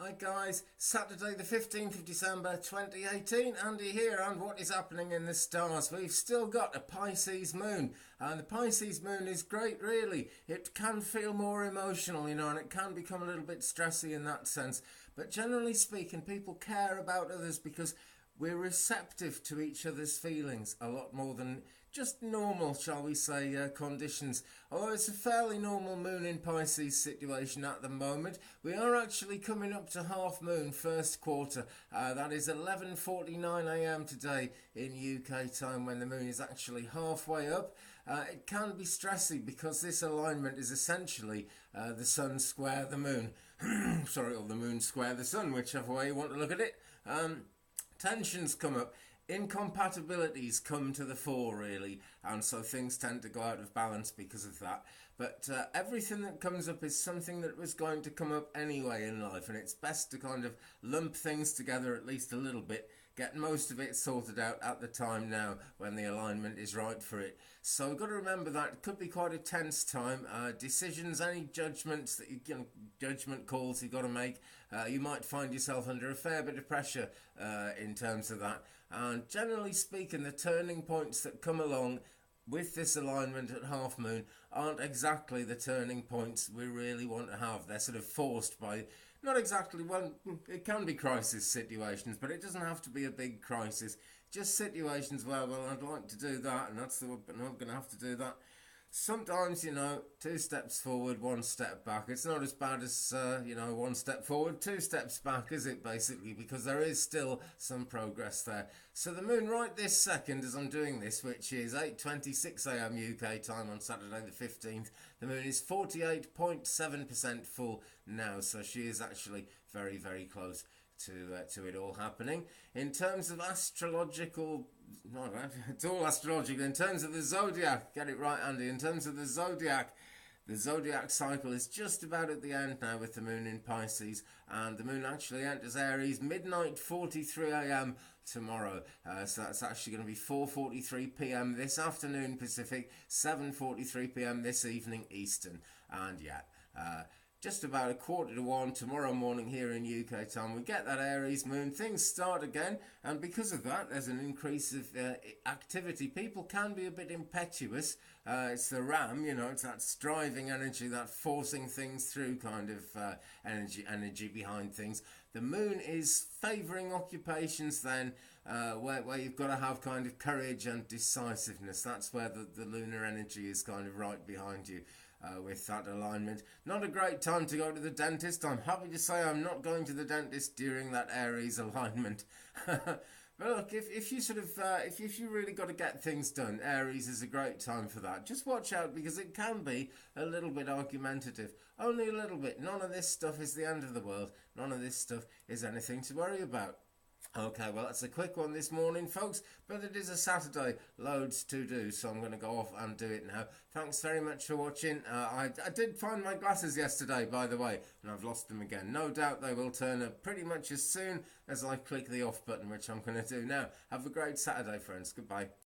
Hi guys, Saturday the 15th of December 2018, Andy here, and what is happening in the stars? We've still got a Pisces moon, and the Pisces moon is great really. It can feel more emotional, and it can become a little bit stressy in that sense, but generally speaking people care about others because we're receptive to each other's feelings a lot more than just normal, shall we say, conditions. Although it's a fairly normal moon in Pisces situation at the moment, we are actually coming up to half moon first quarter. That is 11:49 a.m. today in UK time when the moon is actually halfway up. It can be stressy because this alignment is essentially the sun square the moon. Sorry, or the moon square the sun, whichever way you want to look at it. Tensions come up, incompatibilities come to the fore really, and so things tend to go out of balance because of that. But everything that comes up is something that was going to come up anyway in life, and it's best to kind of lump things together at least a little bit, get most of it sorted out at the time now when the alignment is right for it. So we've got to remember that it could be quite a tense time. Decisions, any judgments that judgment calls you've got to make, you might find yourself under a fair bit of pressure in terms of that. And generally speaking, the turning points that come along with this alignment at half moon aren't exactly the turning points we really want to have. They're sort of forced by, not exactly, well, it can be crisis situations, but it doesn't have to be a big crisis. Just situations where, well, I'd like to do that, and but I'm not going to have to do that. Sometimes, two steps forward, one step back. It's not as bad as, one step forward, two steps back, is it, basically? Because there is still some progress there. So the moon right this second as I'm doing this, which is 8:26 a.m. UK time on Saturday the 15th, the moon is 48.7% full now. So she is actually very, very close to it all happening. In terms of astrological, no, it's all astrological. In terms of the zodiac, get it right, Andy. In terms of the zodiac cycle is just about at the end now with the moon in Pisces, and the moon actually enters Aries midnight 43 a.m. tomorrow. So that's actually going to be 4:43 p.m. this afternoon Pacific, 7:43 p.m. this evening Eastern, and just about 1:45 tomorrow morning here in UK time. We get that Aries moon, things start again, and because of that there's an increase of activity. People can be a bit impetuous. It's the ram, it's that striving energy, that forcing things through kind of energy behind things. The moon is favouring occupations then where you've got to have kind of courage and decisiveness. That's where the lunar energy is kind of right behind you. With that alignment. Not a great time to go to the dentist. I'm happy to say I'm not going to the dentist during that Aries alignment. But look, if you really got to get things done, Aries is a great time for that. Just watch out because it can be a little bit argumentative. Only a little bit. None of this stuff is the end of the world. None of this stuff is anything to worry about. Okay, well, that's a quick one this morning, folks, but it is a Saturday, loads to do, so I'm going to go off and do it now. Thanks very much for watching. I did find my glasses yesterday, by the way, and I've lost them again. No doubt they will turn up pretty much as soon as I click the off button, which I'm going to do now. Have a great Saturday, friends. Goodbye.